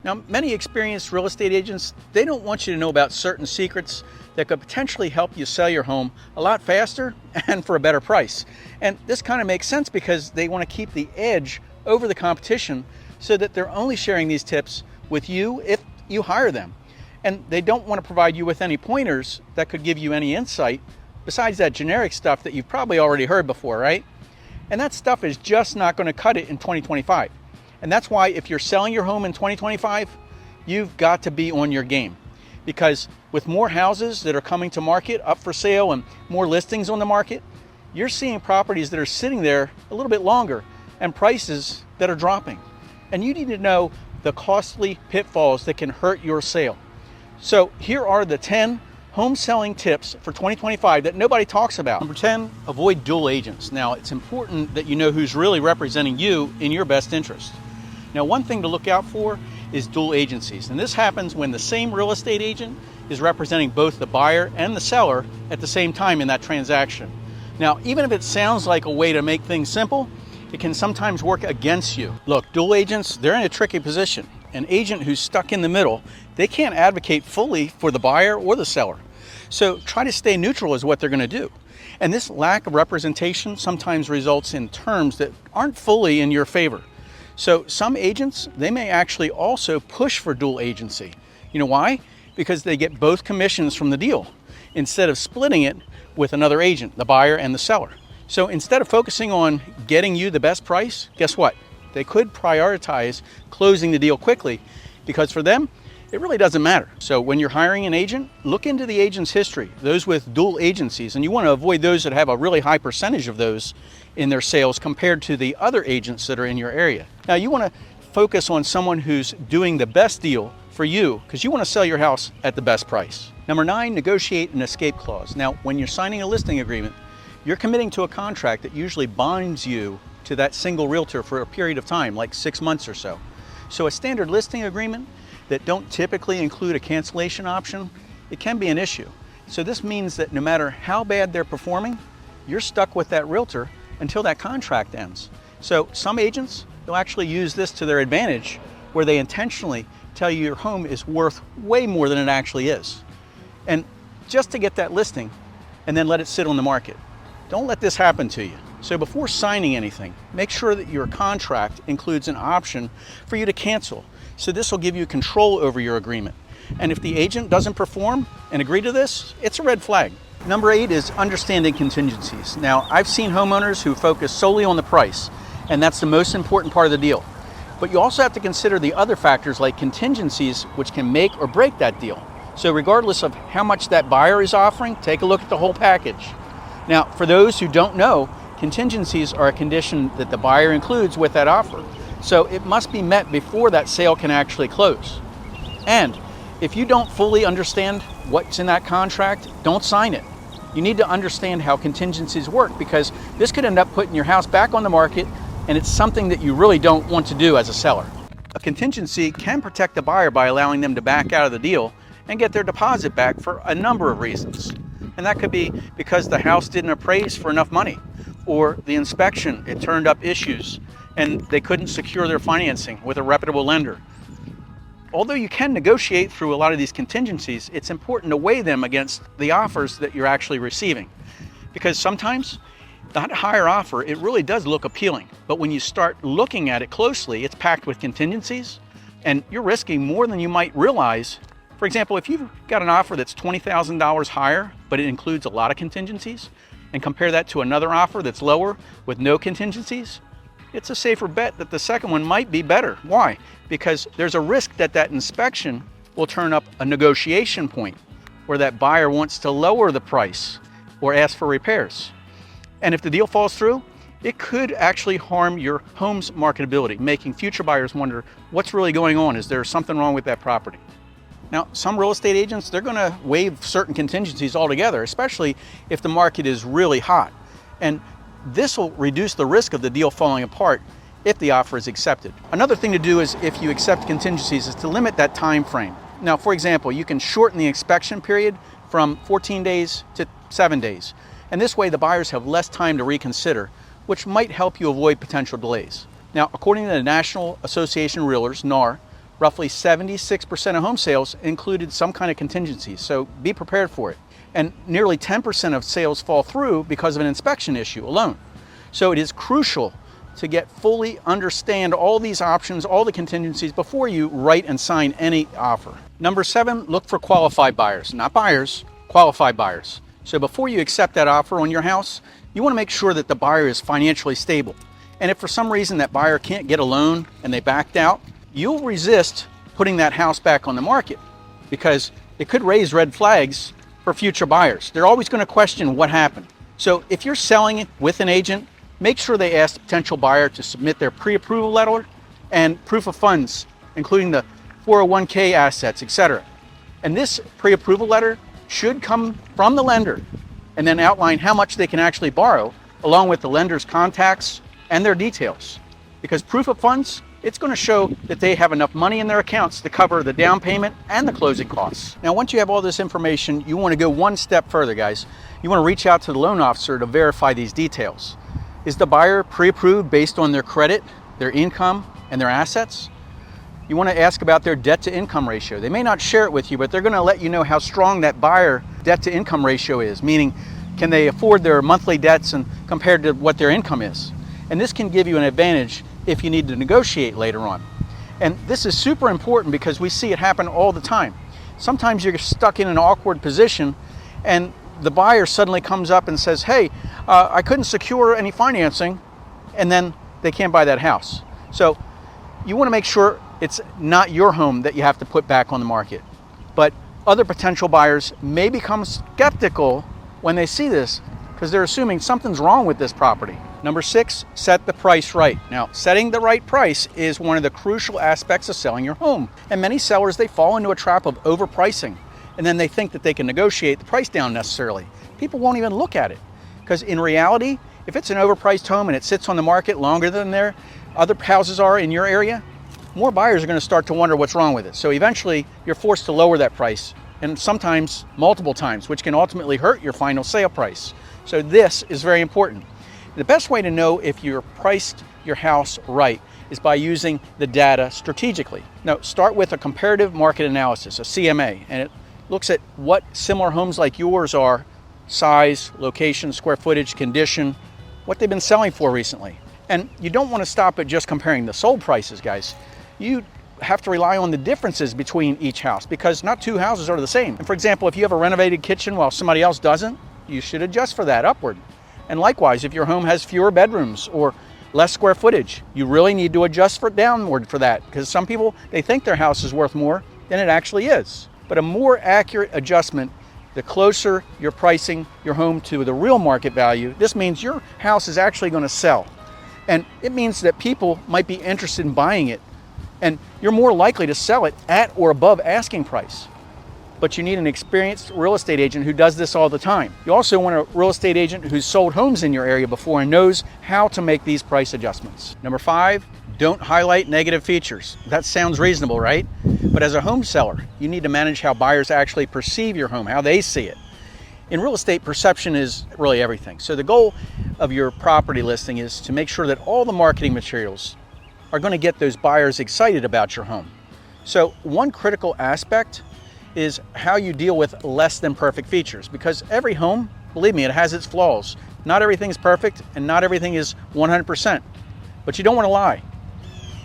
Now, many experienced real estate agents, they don't want you to know about certain secrets that could potentially help you sell your home a lot faster and for a better price. And this kind of makes sense because they want to keep the edge over the competition so that they're only sharing these tips with you if you hire them. And they don't want to provide you with any pointers that could give you any insight besides that generic stuff that you've probably already heard before, right? And that stuff is just not going to cut it in 2025. And that's why if you're selling your home in 2025, you've got to be on your game. Because with more houses that are coming to market, up for sale, and more listings on the market, you're seeing properties that are sitting there a little bit longer and prices that are dropping. And you need to know the costly pitfalls that can hurt your sale. So here are the 10 home selling tips for 2025 that nobody talks about. Number 10, avoid dual agents. Now, it's important that you know who's really representing you in your best interest. Now, one thing to look out for is dual agencies. And this happens when the same real estate agent is representing both the buyer and the seller at the same time in that transaction. Now, even if it sounds like a way to make things simple, it can sometimes work against you. Look, dual agents, they're in a tricky position. An agent who's stuck in the middle, they can't advocate fully for the buyer or the seller. So try to stay neutral is what they're going to do. And this lack of representation sometimes results in terms that aren't fully in your favor. So some agents, they may actually also push for dual agency. You know why? Because they get both commissions from the deal instead of splitting it with another agent, the buyer and the seller. So instead of focusing on getting you the best price, guess what? They could prioritize closing the deal quickly because for them, it really doesn't matter. So when you're hiring an agent, look into the agent's history, those with dual agencies, and you want to avoid those that have a really high percentage of those in their sales compared to the other agents that are in your area. Now you want to focus on someone who's doing the best deal for you because you want to sell your house at the best price. Number 9, negotiate an escape clause. Now, when you're signing a listing agreement, you're committing to a contract that usually binds you to that single realtor for a period of time, like 6 months or so. So a standard listing agreement that don't typically include a cancellation option, it can be an issue. So this means that no matter how bad they're performing, you're stuck with that realtor until that contract ends. So some agents, they'll actually use this to their advantage where they intentionally tell you your home is worth way more than it actually is. And just to get that listing and then let it sit on the market. Don't let this happen to you. So before signing anything, make sure that your contract includes an option for you to cancel. So this will give you control over your agreement. And if the agent doesn't perform and agree to this, it's a red flag. Number 8 is understanding contingencies. Now, I've seen homeowners who focus solely on the price, and that's the most important part of the deal. But you also have to consider the other factors like contingencies, which can make or break that deal. So regardless of how much that buyer is offering, take a look at the whole package. Now, for those who don't know, contingencies are a condition that the buyer includes with that offer. So it must be met before that sale can actually close. And if you don't fully understand what's in that contract, don't sign it. You need to understand how contingencies work because this could end up putting your house back on the market and it's something that you really don't want to do as a seller. A contingency can protect the buyer by allowing them to back out of the deal and get their deposit back for a number of reasons. And that could be because the house didn't appraise for enough money, or the inspection, it turned up issues and they couldn't secure their financing with a reputable lender. Although you can negotiate through a lot of these contingencies, it's important to weigh them against the offers that you're actually receiving. Because sometimes that higher offer, it really does look appealing. But when you start looking at it closely, it's packed with contingencies and you're risking more than you might realize. For example, if you've got an offer that's $20,000 higher, but it includes a lot of contingencies, and compare that to another offer that's lower with no contingencies, it's a safer bet that the second one might be better. Why? Because there's a risk that that inspection will turn up a negotiation point where that buyer wants to lower the price or ask for repairs. And if the deal falls through, it could actually harm your home's marketability, making future buyers wonder what's really going on. Is there something wrong with that property? Now, some real estate agents, they're going to waive certain contingencies altogether, especially if the market is really hot. And this will reduce the risk of the deal falling apart if the offer is accepted. Another thing to do is if you accept contingencies is to limit that time frame. Now, for example, you can shorten the inspection period from 14 days to 7 days. And this way the buyers have less time to reconsider, which might help you avoid potential delays. Now, according to the National Association of Realtors, NAR, roughly 76% of home sales included some kind of contingencies, so be prepared for it. And nearly 10% of sales fall through because of an inspection issue alone. So it is crucial to fully understand all these options, all the contingencies before you write and sign any offer. Number 7, look for qualified buyers, not buyers, qualified buyers. So before you accept that offer on your house, you want to make sure that the buyer is financially stable. And if for some reason that buyer can't get a loan and they backed out, you'll resist putting that house back on the market because it could raise red flags for future buyers. They're always going to question what happened. So if you're selling it with an agent, make sure they ask the potential buyer to submit their pre-approval letter and proof of funds, including the 401k assets, etc. And this pre-approval letter should come from the lender and then outline how much they can actually borrow, along with the lender's contacts and their details. Because proof of funds, it's going to show that they have enough money in their accounts to cover the down payment and the closing costs. Now, once you have all this information, you want to go one step further, guys. You want to reach out to the loan officer to verify these details. Is the buyer pre-approved based on their credit, their income, and their assets? You want to ask about their debt to income ratio. They may not share it with you, but they're going to let you know how strong that buyer debt to income ratio is, meaning can they afford their monthly debts and compared to what their income is. And this can give you an advantage if you need to negotiate later on. And this is super important because we see it happen all the time. Sometimes you're stuck in an awkward position and the buyer suddenly comes up and says, hey, I couldn't secure any financing, and then they can't buy that house. So you want to make sure it's not your home that you have to put back on the market. But other potential buyers may become skeptical when they see this because they're assuming something's wrong with this property. Number 6, set the price right. Now, setting the right price is one of the crucial aspects of selling your home. And many sellers, they fall into a trap of overpricing. And then they think that they can negotiate the price down necessarily. People won't even look at it. Because in reality, if it's an overpriced home and it sits on the market longer than their other houses are in your area, more buyers are going to start to wonder what's wrong with it. So eventually, you're forced to lower that price, and sometimes multiple times, which can ultimately hurt your final sale price. So this is very important. The best way to know if you're priced your house right is by using the data strategically. Now, start with a comparative market analysis, a CMA, and it looks at what similar homes like yours are, size, location, square footage, condition, what they've been selling for recently. And you don't want to stop at just comparing the sold prices, guys. You have to rely on the differences between each house because not two houses are the same. And for example, if you have a renovated kitchen while somebody else doesn't, you should adjust for that upward. And likewise, if your home has fewer bedrooms or less square footage, you really need to adjust for downward for that because some people, they think their house is worth more than it actually is. But a more accurate adjustment, the closer you're pricing your home to the real market value, this means your house is actually going to sell. And it means that people might be interested in buying it, and you're more likely to sell it at or above asking price. But you need an experienced real estate agent who does this all the time. You also want a real estate agent who's sold homes in your area before and knows how to make these price adjustments. Number 5, don't highlight negative features. That sounds reasonable, right? But as a home seller, you need to manage how buyers actually perceive your home, how they see it. In real estate, perception is really everything. So the goal of your property listing is to make sure that all the marketing materials are going to get those buyers excited about your home. So one critical aspect is how you deal with less than perfect features, because every home, believe me, it has its flaws. Not everything is perfect and not everything is 100%, but you don't want to lie.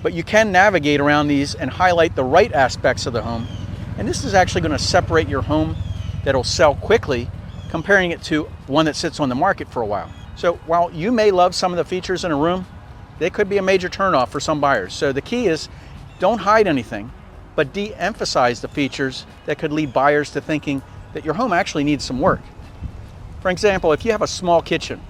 But you can navigate around these and highlight the right aspects of the home. And this is actually going to separate your home that'll sell quickly, comparing it to one that sits on the market for a while. So while you may love some of the features in a room, they could be a major turnoff for some buyers. So the key is don't hide anything, but de-emphasize the features that could lead buyers to thinking that your home actually needs some work. For example, if you have a small kitchen,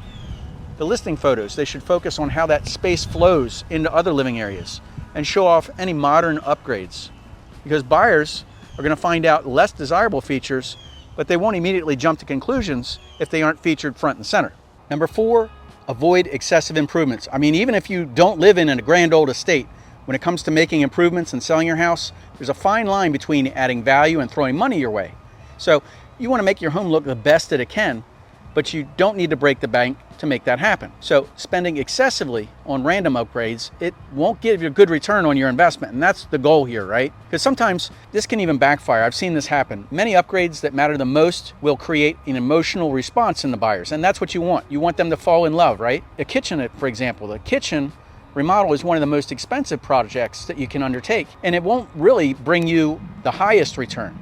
the listing photos, they should focus on how that space flows into other living areas and show off any modern upgrades, because buyers are going to find out less desirable features, but they won't immediately jump to conclusions if they aren't featured front and center. Number 4, avoid excessive improvements. I mean, even if you don't live in a grand old estate, when it comes to making improvements and selling your house, there's a fine line between adding value and throwing money your way. So you want to make your home look the best that it can, but you don't need to break the bank to make that happen. So spending excessively on random upgrades, it won't give you a good return on your investment. And that's the goal here, right? Because sometimes this can even backfire. I've seen this happen. Many upgrades that matter the most will create an emotional response in the buyers. And that's what you want. You want them to fall in love, right? A kitchen, for example, the kitchen remodel is one of the most expensive projects that you can undertake. And it won't really bring you the highest return.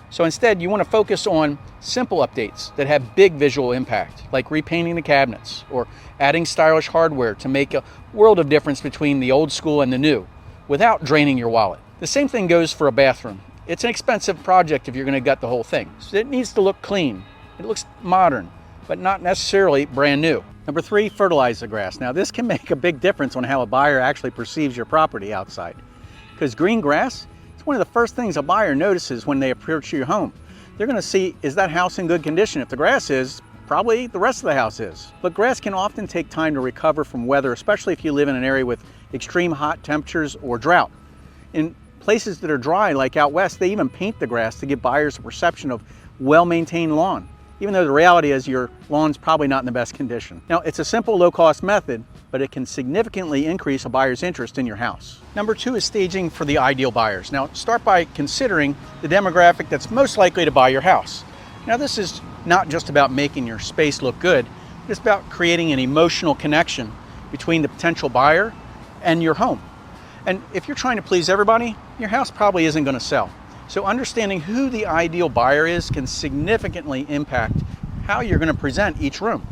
So instead, you want to focus on simple updates that have big visual impact, like repainting the cabinets or adding stylish hardware to make a world of difference between the old school and the new, without draining your wallet. The same thing goes for a bathroom. It's an expensive project if you're going to gut the whole thing. So it needs to look clean. It looks modern, but not necessarily brand new. Number 3, fertilize the grass. Now this can make a big difference on how a buyer actually perceives your property outside. Because green grass, it's one of the first things a buyer notices when they approach your home. They're going to see, is that house in good condition? If the grass is, probably the rest of the house is. But grass can often take time to recover from weather, especially if you live in an area with extreme hot temperatures or drought. In places that are dry, like out west, they even paint the grass to give buyers a perception of well-maintained lawn, even though the reality is your lawn's probably not in the best condition. Now, it's a simple, low-cost method, but it can significantly increase a buyer's interest in your house. Number 2 is staging for the ideal buyers. Now, start by considering the demographic that's most likely to buy your house. Now, this is not just about making your space look good, it's about creating an emotional connection between the potential buyer and your home. And if you're trying to please everybody, your house probably isn't going to sell. So understanding who the ideal buyer is can significantly impact how you're going to present each room.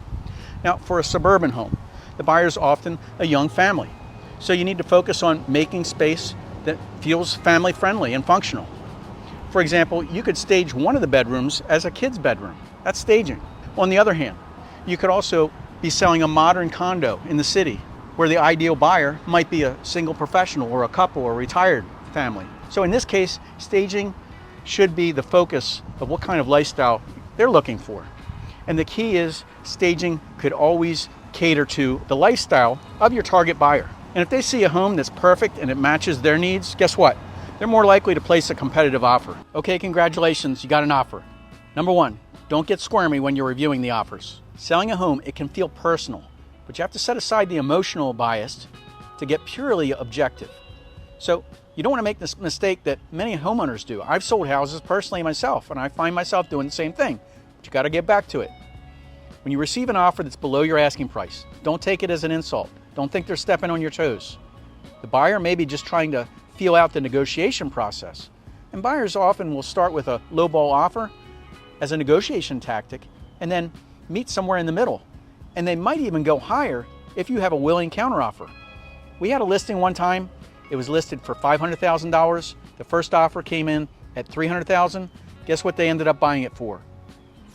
Now, for a suburban home, the buyer is often a young family. So you need to focus on making space that feels family friendly and functional. For example, you could stage one of the bedrooms as a kid's bedroom. That's staging. On the other hand, you could also be selling a modern condo in the city where the ideal buyer might be a single professional or a couple or retired family. So in this case, staging should be the focus of what kind of lifestyle they're looking for. And the key is staging could always cater to the lifestyle of your target buyer. And if they see a home that's perfect and it matches their needs, guess what? They're more likely to place a competitive offer. Okay, congratulations, you got an offer. Number 1, don't get squirmy when you're reviewing the offers. Selling a home, it can feel personal, but you have to set aside the emotional bias to get purely objective. So you don't want to make this mistake that many homeowners do. I've sold houses personally myself, and I find myself doing the same thing, but you got to get back to it. When you receive an offer that's below your asking price, don't take it as an insult. Don't think they're stepping on your toes. The buyer may be just trying to feel out the negotiation process. And buyers often will start with a lowball offer as a negotiation tactic and then meet somewhere in the middle. And they might even go higher if you have a willing counteroffer. We had a listing one time. It was listed for $500,000. The first offer came in at $300,000. Guess what they ended up buying it for?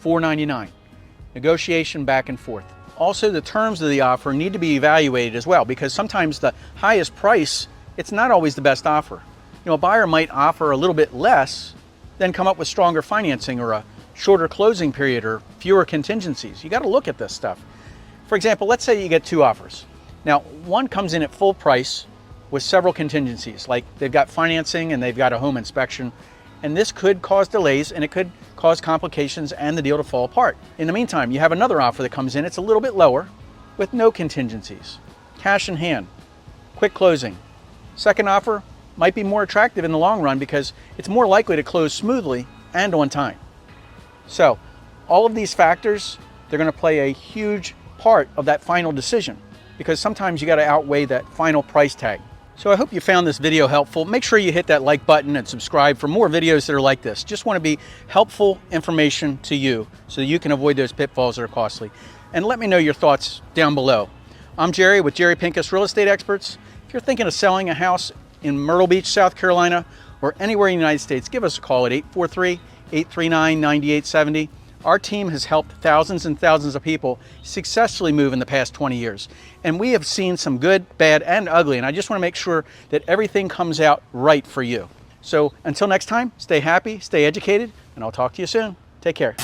$499,000. Negotiation back and forth. Also, the terms of the offer need to be evaluated as well, because sometimes the highest price, it's not always the best offer. You know, a buyer might offer a little bit less, then come up with stronger financing or a shorter closing period or fewer contingencies. You got to look at this stuff. For example, let's say you get 2 offers. Now, one comes in at full price with several contingencies, like they've got financing and they've got a home inspection. And this could cause delays and it could cause complications and the deal to fall apart. In the meantime, you have another offer that comes in, it's a little bit lower with no contingencies, cash in hand, quick closing. Second offer might be more attractive in the long run because it's more likely to close smoothly and on time. So all of these factors, they're going to play a huge part of that final decision, because sometimes you got to outweigh that final price tag. So I hope you found this video helpful. Make sure you hit that like button and subscribe for more videos that are like this. Just want to be helpful information to you so that you can avoid those pitfalls that are costly. And let me know your thoughts down below. I'm Jerry with Jerry Pinkas Real Estate Experts. If you're thinking of selling a house in Myrtle Beach, South Carolina, or anywhere in the United States, give us a call at 843-839-9870. Our team has helped thousands and thousands of people successfully move in the past 20 years. And we have seen some good, bad, and ugly. And I just want to make sure that everything comes out right for you. So until next time, stay happy, stay educated, and I'll talk to you soon. Take care.